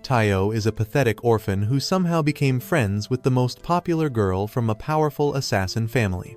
Taiyo is a pathetic orphan who somehow became friends with the most popular girl from a powerful assassin family.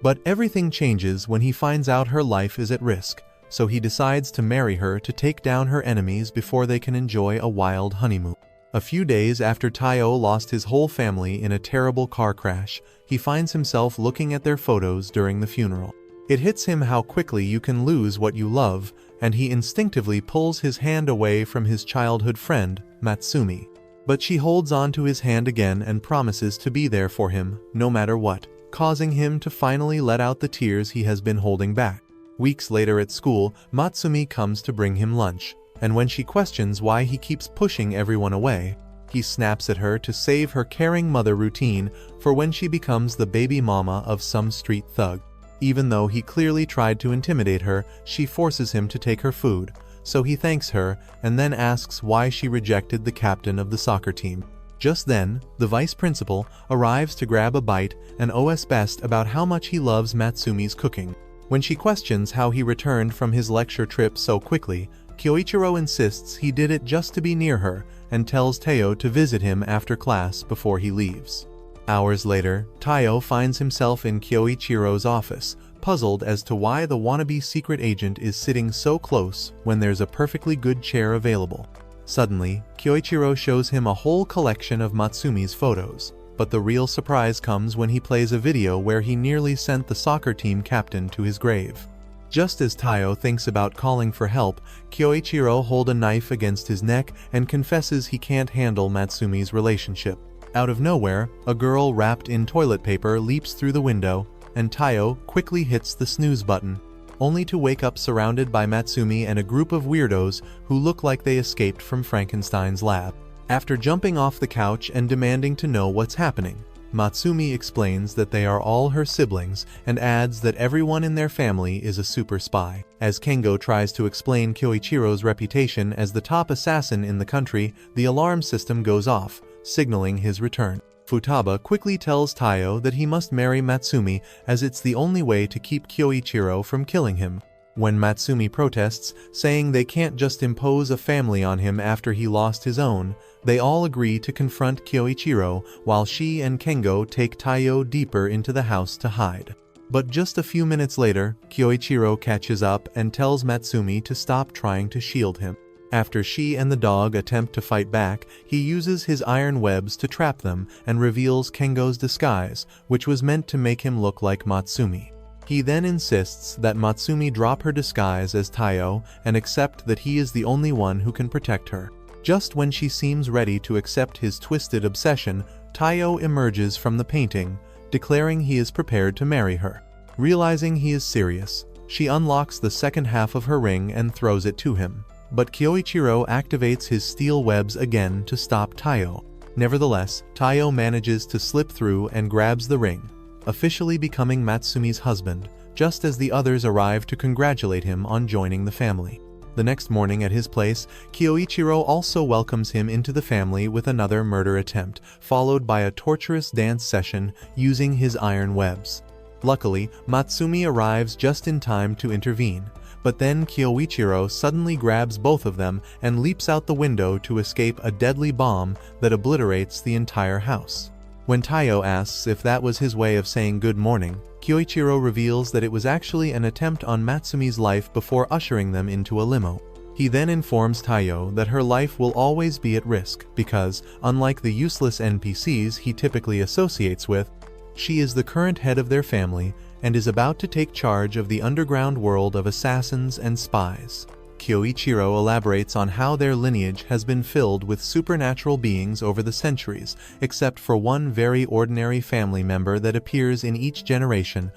But everything changes when he finds out her life is at risk, so he decides to marry her to take down her enemies before they can enjoy a wild honeymoon. A few days after Taiyo lost his whole family in a terrible car crash, he finds himself looking at their photos during the funeral. It hits him how quickly you can lose what you love, and he instinctively pulls his hand away from his childhood friend, Matsumi. But she holds on to his hand again and promises to be there for him, no matter what, causing him to finally let out the tears he has been holding back. Weeks later at school, Matsumi comes to bring him lunch, and when she questions why he keeps pushing everyone away, he snaps at her to save her caring mother routine for when she becomes the baby mama of some street thug. Even though he clearly tried to intimidate her, she forces him to take her food, so he thanks her and then asks why she rejected the captain of the soccer team. Just then, the vice principal arrives to grab a bite and OS best about how much he loves Matsumi's cooking. When she questions how he returned from his lecture trip so quickly, Kyoichiro insists he did it just to be near her and tells Taiyo to visit him after class before he leaves. Hours later, Taiyo finds himself in Kyoichiro's office, puzzled as to why the wannabe secret agent is sitting so close when there's a perfectly good chair available. Suddenly, Kyoichiro shows him a whole collection of Matsumi's photos, but the real surprise comes when he plays a video where he nearly sent the soccer team captain to his grave. Just as Taiyo thinks about calling for help, Kyoichiro holds a knife against his neck and confesses he can't handle Matsumi's relationship. Out of nowhere, a girl wrapped in toilet paper leaps through the window, and Taiyo quickly hits the snooze button, only to wake up surrounded by Matsumi and a group of weirdos who look like they escaped from Frankenstein's lab. After jumping off the couch and demanding to know what's happening, Matsumi explains that they are all her siblings and adds that everyone in their family is a super spy. As Kengo tries to explain Kyoichiro's reputation as the top assassin in the country, the alarm system goes off, signaling his return. Futaba quickly tells Taiyo that he must marry Matsumi as it's the only way to keep Kyoichiro from killing him. When Matsumi protests, saying they can't just impose a family on him after he lost his own, they all agree to confront Kyoichiro while she and Kengo take Taiyo deeper into the house to hide. But just a few minutes later, Kyoichiro catches up and tells Matsumi to stop trying to shield him. After she and the dog attempt to fight back, he uses his iron webs to trap them and reveals Kengo's disguise, which was meant to make him look like Matsumi. He then insists that Matsumi drop her disguise as Taiyo and accept that he is the only one who can protect her. Just when she seems ready to accept his twisted obsession, Taiyo emerges from the painting, declaring he is prepared to marry her. Realizing he is serious, she unlocks the second half of her ring and throws it to him. But Kyoichiro activates his steel webs again to stop Taiyo. Nevertheless, Taiyo manages to slip through and grabs the ring, officially becoming Matsumi's husband, just as the others arrive to congratulate him on joining the family. The next morning at his place, Kyoichiro also welcomes him into the family with another murder attempt, followed by a torturous dance session using his iron webs. Luckily, Matsumi arrives just in time to intervene, but then Kyoichiro suddenly grabs both of them and leaps out the window to escape a deadly bomb that obliterates the entire house. When Taiyo asks if that was his way of saying good morning, Kyoichiro reveals that it was actually an attempt on Matsumi's life before ushering them into a limo. He then informs Taiyo that her life will always be at risk because, unlike the useless NPCs he typically associates with, she is the current head of their family and is about to take charge of the underground world of assassins and spies. Kyoichiro elaborates on how their lineage has been filled with supernatural beings over the centuries, except for one very ordinary family member that appears in each generation,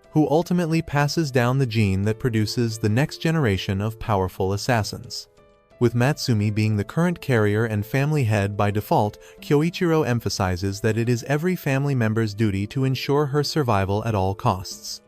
who ultimately passes down the gene that produces the next generation of powerful assassins. With Matsumi being the current carrier and family head by default, Kyoichiro emphasizes that it is every family member's duty to ensure her survival at all costs.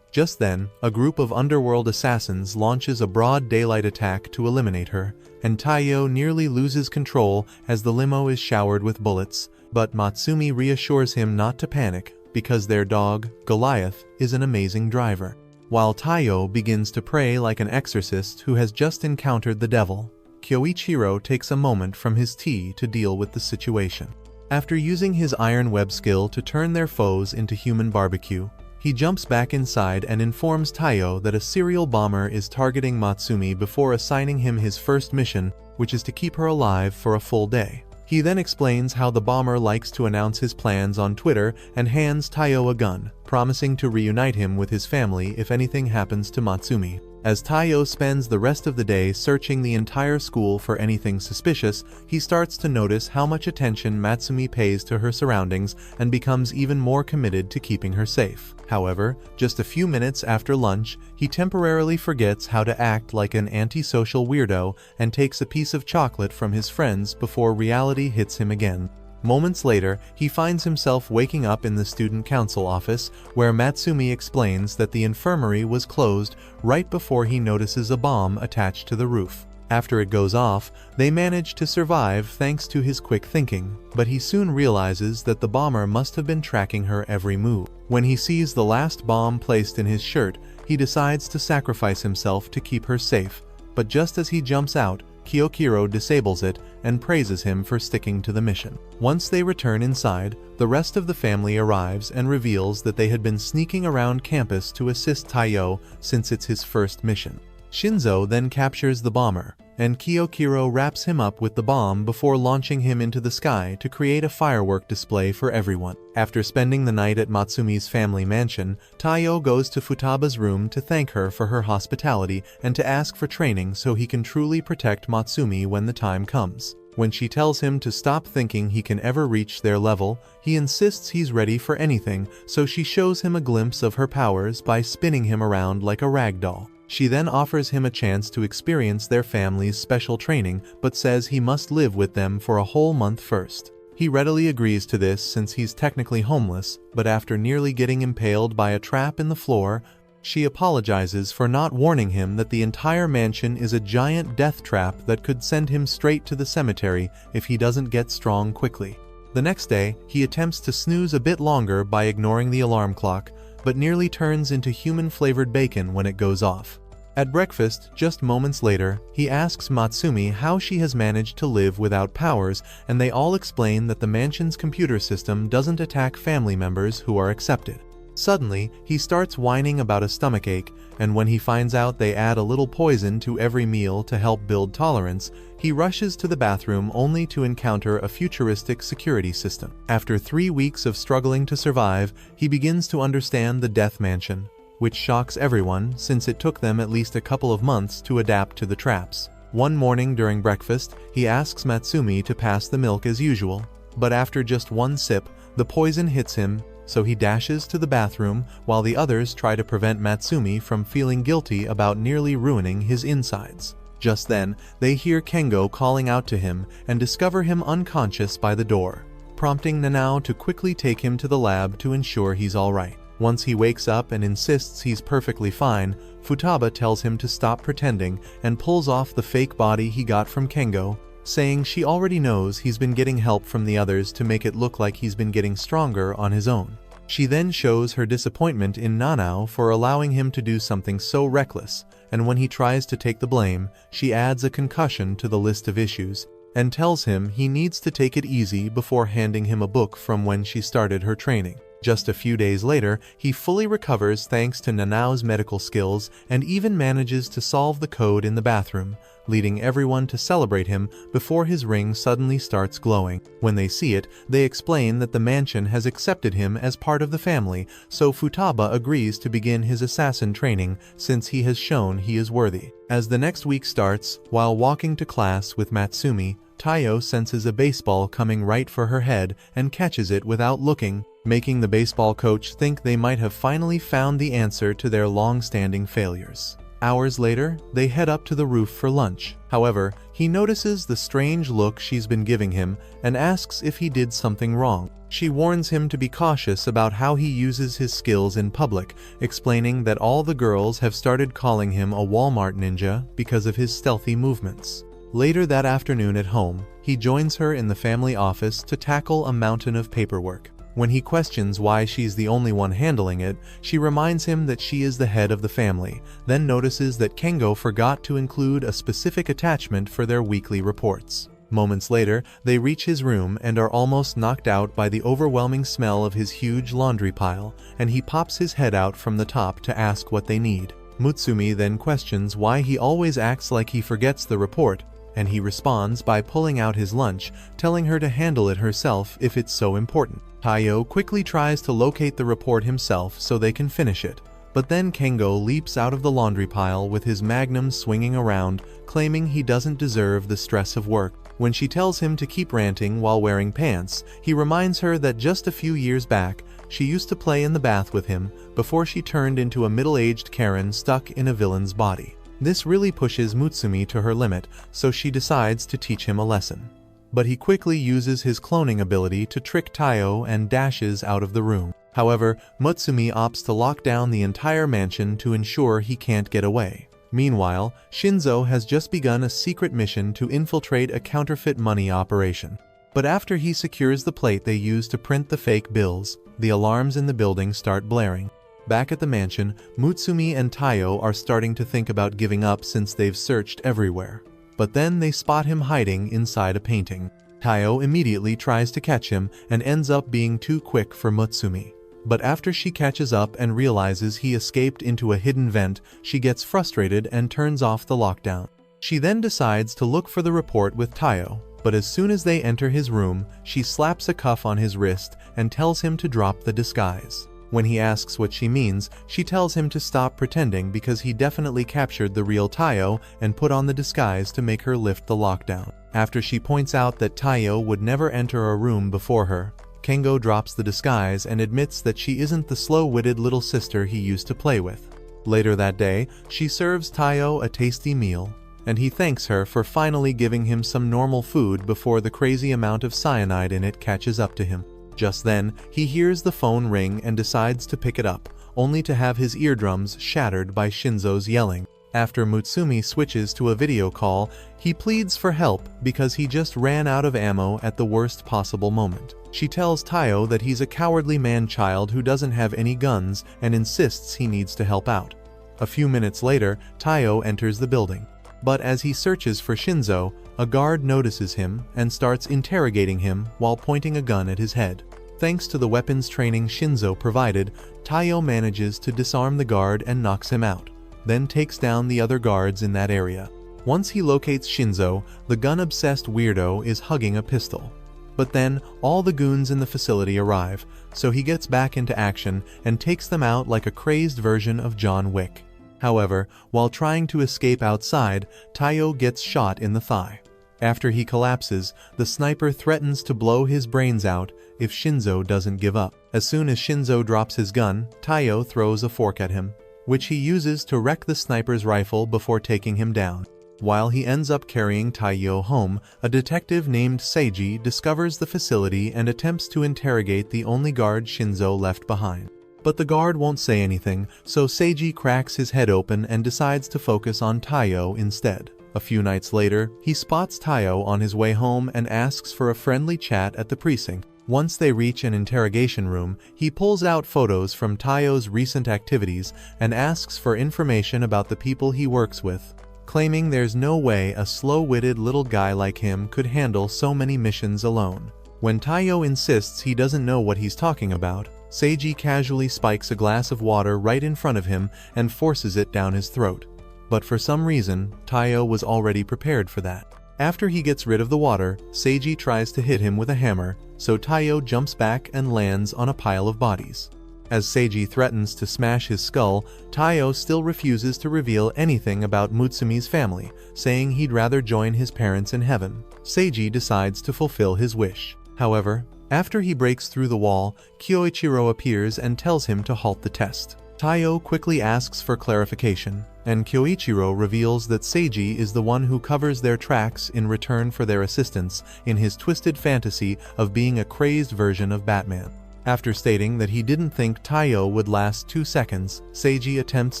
Just then, a group of underworld assassins launches a broad daylight attack to eliminate her, and Taiyo nearly loses control as the limo is showered with bullets, but Matsumi reassures him not to panic because their dog, Goliath, is an amazing driver. While Taiyo begins to pray like an exorcist who has just encountered the devil, Kyoichiro takes a moment from his tea to deal with the situation. After using his iron web skill to turn their foes into human barbecue, he jumps back inside and informs Taiyo that a serial bomber is targeting Matsumi before assigning him his first mission, which is to keep her alive for a full day. He then explains how the bomber likes to announce his plans on Twitter and hands Taiyo a gun, promising to reunite him with his family if anything happens to Matsumi. As Taiyo spends the rest of the day searching the entire school for anything suspicious, he starts to notice how much attention Matsumi pays to her surroundings and becomes even more committed to keeping her safe. However, just a few minutes after lunch, he temporarily forgets how to act like an antisocial weirdo and takes a piece of chocolate from his friends before reality hits him again. Moments later, he finds himself waking up in the student council office, where Matsumi explains that the infirmary was closed right before he notices a bomb attached to the roof. After it goes off, they manage to survive thanks to his quick thinking, but he soon realizes that the bomber must have been tracking her every move. When he sees the last bomb placed in his shirt, he decides to sacrifice himself to keep her safe, but just as he jumps out, Kyoichiro disables it and praises him for sticking to the mission. Once they return inside, the rest of the family arrives and reveals that they had been sneaking around campus to assist Taiyo since it's his first mission. Shinzo then captures the bomber, and Kyoichiro wraps him up with the bomb before launching him into the sky to create a firework display for everyone. After spending the night at Matsumi's family mansion, Taiyo goes to Futaba's room to thank her for her hospitality and to ask for training so he can truly protect Matsumi when the time comes. When she tells him to stop thinking he can ever reach their level, he insists he's ready for anything, so she shows him a glimpse of her powers by spinning him around like a rag doll. She then offers him a chance to experience their family's special training, but says he must live with them for a whole month first. He readily agrees to this since he's technically homeless, but after nearly getting impaled by a trap in the floor, she apologizes for not warning him that the entire mansion is a giant death trap that could send him straight to the cemetery if he doesn't get strong quickly. The next day, he attempts to snooze a bit longer by ignoring the alarm clock, but nearly turns into human-flavored bacon when it goes off. At breakfast, just moments later, he asks Matsumi how she has managed to live without powers, and they all explain that the mansion's computer system doesn't attack family members who are accepted. Suddenly, he starts whining about a stomachache, and when he finds out they add a little poison to every meal to help build tolerance, he rushes to the bathroom only to encounter a futuristic security system. After 3 weeks of struggling to survive, he begins to understand the Death Mansion, which shocks everyone since it took them at least a couple of months to adapt to the traps. One morning during breakfast, he asks Matsumi to pass the milk as usual, but after just one sip, the poison hits him, so he dashes to the bathroom while the others try to prevent Matsumi from feeling guilty about nearly ruining his insides. Just then, they hear Kengo calling out to him and discover him unconscious by the door, prompting Nanao to quickly take him to the lab to ensure he's alright. Once he wakes up and insists he's perfectly fine, Futaba tells him to stop pretending and pulls off the fake body he got from Kengo, saying she already knows he's been getting help from the others to make it look like he's been getting stronger on his own. She then shows her disappointment in Nanao for allowing him to do something so reckless, and when he tries to take the blame, she adds a concussion to the list of issues, and tells him he needs to take it easy before handing him a book from when she started her training. Just a few days later, he fully recovers thanks to Nanao's medical skills and even manages to solve the code in the bathroom, leading everyone to celebrate him before his ring suddenly starts glowing. When they see it, they explain that the mansion has accepted him as part of the family, so Futaba agrees to begin his assassin training since he has shown he is worthy. As the next week starts, while walking to class with Matsumi, Taiyo senses a baseball coming right for her head and catches it without looking, making the baseball coach think they might have finally found the answer to their long-standing failures. Hours later, they head up to the roof for lunch. However, he notices the strange look she's been giving him and asks if he did something wrong. She warns him to be cautious about how he uses his skills in public, explaining that all the girls have started calling him a Walmart ninja because of his stealthy movements. Later that afternoon at home, he joins her in the family office to tackle a mountain of paperwork. When he questions why she's the only one handling it, she reminds him that she is the head of the family, then notices that Kengo forgot to include a specific attachment for their weekly reports. Moments later, they reach his room and are almost knocked out by the overwhelming smell of his huge laundry pile, and he pops his head out from the top to ask what they need. Mutsumi then questions why he always acts like he forgets the report, and he responds by pulling out his lunch, telling her to handle it herself if it's so important. Taiyo quickly tries to locate the report himself so they can finish it, but then Kengo leaps out of the laundry pile with his magnum swinging around, claiming he doesn't deserve the stress of work. When she tells him to keep ranting while wearing pants, he reminds her that just a few years back, she used to play in the bath with him before she turned into a middle-aged Karen stuck in a villain's body. This really pushes Mutsumi to her limit, so she decides to teach him a lesson. But he quickly uses his cloning ability to trick Taiyo and dashes out of the room. However, Mutsumi opts to lock down the entire mansion to ensure he can't get away. Meanwhile, Shinzo has just begun a secret mission to infiltrate a counterfeit money operation. But after he secures the plate they use to print the fake bills, the alarms in the building start blaring. Back at the mansion, Mutsumi and Taiyo are starting to think about giving up since they've searched everywhere. But then they spot him hiding inside a painting. Taiyo immediately tries to catch him and ends up being too quick for Mutsumi. But after she catches up and realizes he escaped into a hidden vent, she gets frustrated and turns off the lockdown. She then decides to look for the report with Taiyo, but as soon as they enter his room, she slaps a cuff on his wrist and tells him to drop the disguise. When he asks what she means, she tells him to stop pretending because he definitely captured the real Taiyo and put on the disguise to make her lift the lockdown. After she points out that Taiyo would never enter a room before her, Kengo drops the disguise and admits that she isn't the slow-witted little sister he used to play with. Later that day, she serves Taiyo a tasty meal, and he thanks her for finally giving him some normal food before the crazy amount of cyanide in it catches up to him. Just then, he hears the phone ring and decides to pick it up, only to have his eardrums shattered by Shinzo's yelling. After Mutsumi switches to a video call, he pleads for help because he just ran out of ammo at the worst possible moment. She tells Taiyo that he's a cowardly man-child who doesn't have any guns and insists he needs to help out. A few minutes later, Taiyo enters the building. But as he searches for Shinzo, a guard notices him and starts interrogating him while pointing a gun at his head. Thanks to the weapons training Shinzo provided, Taiyo manages to disarm the guard and knocks him out, then takes down the other guards in that area. Once he locates Shinzo, the gun-obsessed weirdo is hugging a pistol. But then, all the goons in the facility arrive, so he gets back into action and takes them out like a crazed version of John Wick. However, while trying to escape outside, Taiyo gets shot in the thigh. After he collapses, the sniper threatens to blow his brains out if Shinzo doesn't give up. As soon as Shinzo drops his gun, Taiyo throws a fork at him, which he uses to wreck the sniper's rifle before taking him down. While he ends up carrying Taiyo home, a detective named Seiji discovers the facility and attempts to interrogate the only guard Shinzo left behind. But the guard won't say anything, so Seiji cracks his head open and decides to focus on Taiyo instead. A few nights later, he spots Taiyo on his way home and asks for a friendly chat at the precinct. Once they reach an interrogation room, he pulls out photos from Taiyo's recent activities and asks for information about the people he works with, claiming there's no way a slow-witted little guy like him could handle so many missions alone. When Taiyo insists he doesn't know what he's talking about, Seiji casually spikes a glass of water right in front of him and forces it down his throat. But for some reason, Taiyo was already prepared for that. After he gets rid of the water, Seiji tries to hit him with a hammer, so Taiyo jumps back and lands on a pile of bodies. As Seiji threatens to smash his skull, Taiyo still refuses to reveal anything about Mutsumi's family, saying he'd rather join his parents in heaven. Seiji decides to fulfill his wish. However, after he breaks through the wall, Kyoichiro appears and tells him to halt the test. Taiyo quickly asks for clarification, and Kyoichiro reveals that Seiji is the one who covers their tracks in return for their assistance in his twisted fantasy of being a crazed version of Batman. After stating that he didn't think Taiyo would last 2 seconds, Seiji attempts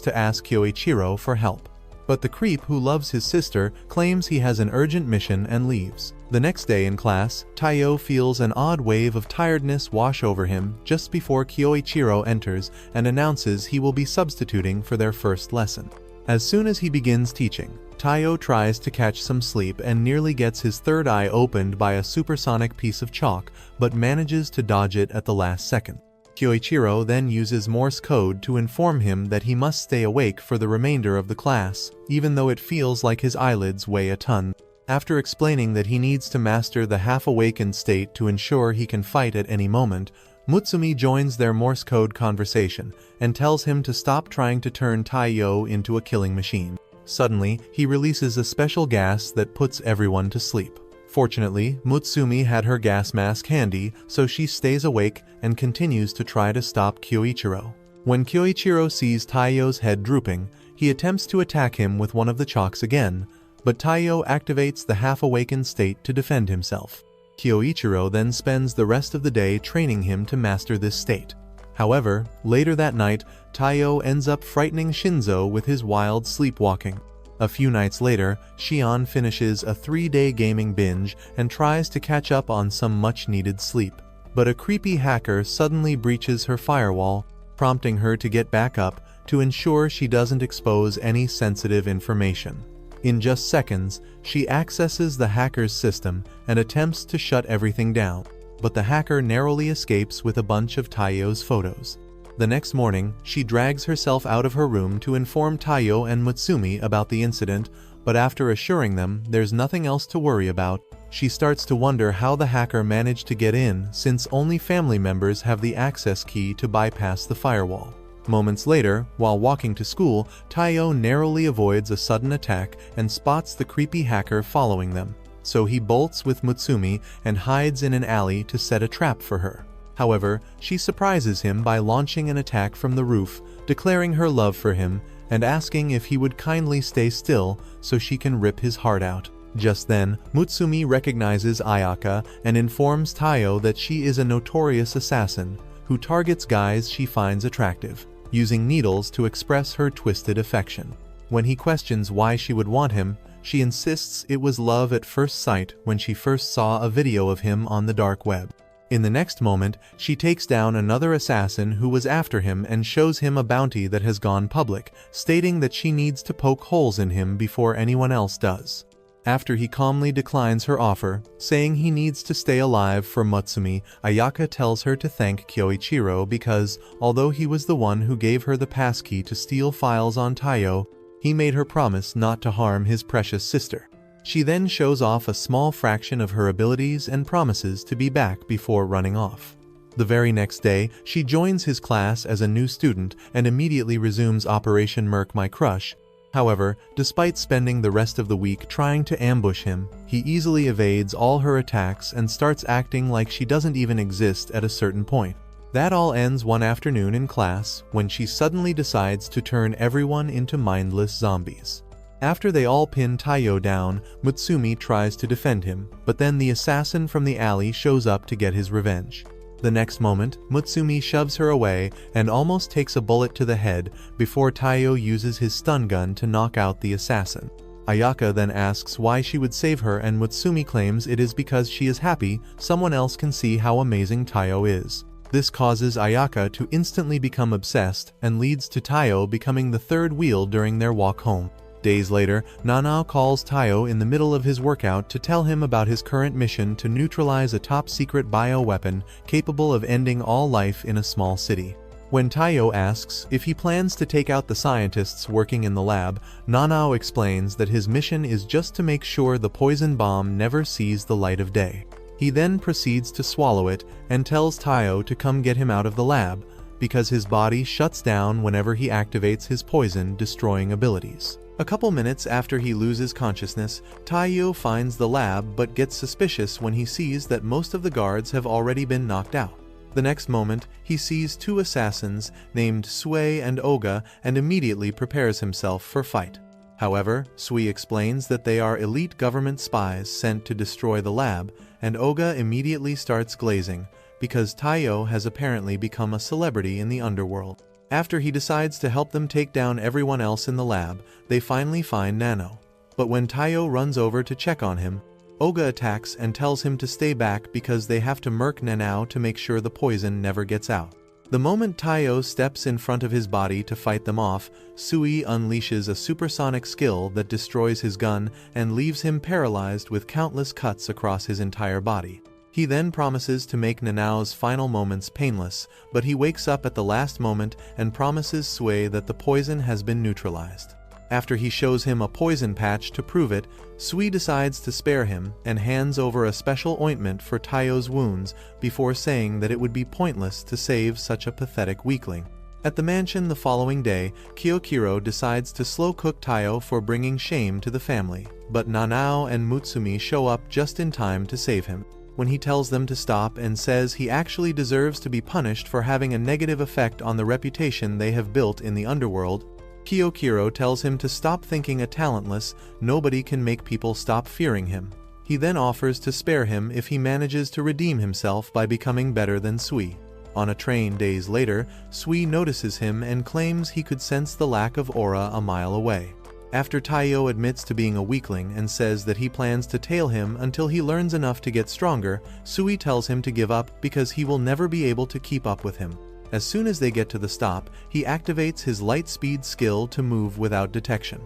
to ask Kyoichiro for help. But the creep who loves his sister claims he has an urgent mission and leaves. The next day in class, Taiyo feels an odd wave of tiredness wash over him just before Kyoichiro enters and announces he will be substituting for their first lesson. As soon as he begins teaching, Taiyo tries to catch some sleep and nearly gets his third eye opened by a supersonic piece of chalk, but manages to dodge it at the last second. Kyoichiro then uses Morse code to inform him that he must stay awake for the remainder of the class, even though it feels like his eyelids weigh a ton. After explaining that he needs to master the half-awakened state to ensure he can fight at any moment, Mutsumi joins their Morse code conversation and tells him to stop trying to turn Taiyo into a killing machine. Suddenly, he releases a special gas that puts everyone to sleep. Fortunately, Mutsumi had her gas mask handy, so she stays awake and continues to try to stop Kyoichiro. When Kyoichiro sees Taiyo's head drooping, he attempts to attack him with one of the chalks again, but Taiyo activates the half-awakened state to defend himself. Kyoichiro then spends the rest of the day training him to master this state. However, later that night, Taiyo ends up frightening Shinzo with his wild sleepwalking. A few nights later, Shion finishes a 3-day gaming binge and tries to catch up on some much-needed sleep. But a creepy hacker suddenly breaches her firewall, prompting her to get back up to ensure she doesn't expose any sensitive information. In just seconds, she accesses the hacker's system and attempts to shut everything down, but the hacker narrowly escapes with a bunch of Taiyo's photos. The next morning, she drags herself out of her room to inform Taiyo and Mutsumi about the incident, but after assuring them there's nothing else to worry about, she starts to wonder how the hacker managed to get in since only family members have the access key to bypass the firewall. Moments later, while walking to school, Taiyo narrowly avoids a sudden attack and spots the creepy hacker following them, so he bolts with Mutsumi and hides in an alley to set a trap for her. However, she surprises him by launching an attack from the roof, declaring her love for him and asking if he would kindly stay still so she can rip his heart out. Just then, Mutsumi recognizes Ayaka and informs Taiyo that she is a notorious assassin who targets guys she finds attractive, using needles to express her twisted affection. When he questions why she would want him, she insists it was love at first sight when she first saw a video of him on the dark web. In the next moment, she takes down another assassin who was after him and shows him a bounty that has gone public, stating that she needs to poke holes in him before anyone else does. After he calmly declines her offer, saying he needs to stay alive for Mutsumi, Ayaka tells her to thank Kyoichiro because, although he was the one who gave her the passkey to steal files on Taiyo, he made her promise not to harm his precious sister. She then shows off a small fraction of her abilities and promises to be back before running off. The very next day, she joins his class as a new student and immediately resumes Operation Murk My Crush. However, despite spending the rest of the week trying to ambush him, he easily evades all her attacks and starts acting like she doesn't even exist at a certain point. That all ends one afternoon in class when she suddenly decides to turn everyone into mindless zombies. After they all pin Taiyo down, Mutsumi tries to defend him, but then the assassin from the alley shows up to get his revenge. The next moment, Mutsumi shoves her away and almost takes a bullet to the head before Taiyo uses his stun gun to knock out the assassin. Ayaka then asks why she would save her and Mutsumi claims it is because she is happy someone else can see how amazing Taiyo is. This causes Ayaka to instantly become obsessed and leads to Taiyo becoming the third wheel during their walk home. Days later, Nanao calls Taiyo in the middle of his workout to tell him about his current mission to neutralize a top-secret bioweapon capable of ending all life in a small city. When Taiyo asks if he plans to take out the scientists working in the lab, Nanao explains that his mission is just to make sure the poison bomb never sees the light of day. He then proceeds to swallow it and tells Taiyo to come get him out of the lab, because his body shuts down whenever he activates his poison-destroying abilities. A couple minutes after he loses consciousness, Taiyo finds the lab but gets suspicious when he sees that most of the guards have already been knocked out. The next moment, he sees two assassins named Sui and Oga and immediately prepares himself for fight. However, Sui explains that they are elite government spies sent to destroy the lab, and Oga immediately starts glazing, because Taiyo has apparently become a celebrity in the underworld. After he decides to help them take down everyone else in the lab, they finally find Nano. But when Taiyo runs over to check on him, Oga attacks and tells him to stay back because they have to murk Nanao to make sure the poison never gets out. The moment Taiyo steps in front of his body to fight them off, Sui unleashes a supersonic skill that destroys his gun and leaves him paralyzed with countless cuts across his entire body. He then promises to make Nanao's final moments painless, but he wakes up at the last moment and promises Sui that the poison has been neutralized. After he shows him a poison patch to prove it, Sui decides to spare him and hands over a special ointment for Taiyo's wounds before saying that it would be pointless to save such a pathetic weakling. At the mansion the following day, Kyokiro decides to slow-cook Taiyo for bringing shame to the family, but Nanao and Mutsumi show up just in time to save him. When he tells them to stop and says he actually deserves to be punished for having a negative effect on the reputation they have built in the underworld, Kyokiro tells him to stop thinking a talentless, nobody can make people stop fearing him. He then offers to spare him if he manages to redeem himself by becoming better than Sui. On a train days later, Sui notices him and claims he could sense the lack of aura a mile away. After Taiyo admits to being a weakling and says that he plans to tail him until he learns enough to get stronger, Sui tells him to give up because he will never be able to keep up with him. As soon as they get to the stop, he activates his light speed skill to move without detection.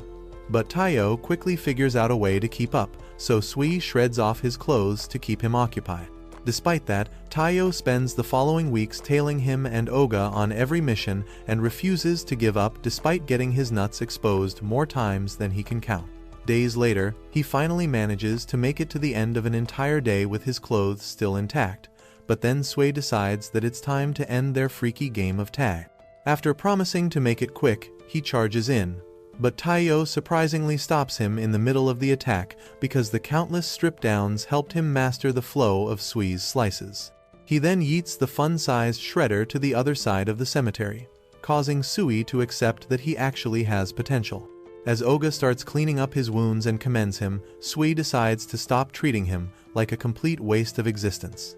But Taiyo quickly figures out a way to keep up, so Sui shreds off his clothes to keep him occupied. Despite that, Taiyo spends the following weeks tailing him and Oga on every mission and refuses to give up despite getting his nuts exposed more times than he can count. Days later, he finally manages to make it to the end of an entire day with his clothes still intact. But then Sui decides that it's time to end their freaky game of tag. After promising to make it quick, he charges in. But Taiyo surprisingly stops him in the middle of the attack because the countless strip-downs helped him master the flow of Sui's slices. He then yeets the fun-sized shredder to the other side of the cemetery, causing Sui to accept that he actually has potential. As Oga starts cleaning up his wounds and commends him, Sui decides to stop treating him like a complete waste of existence.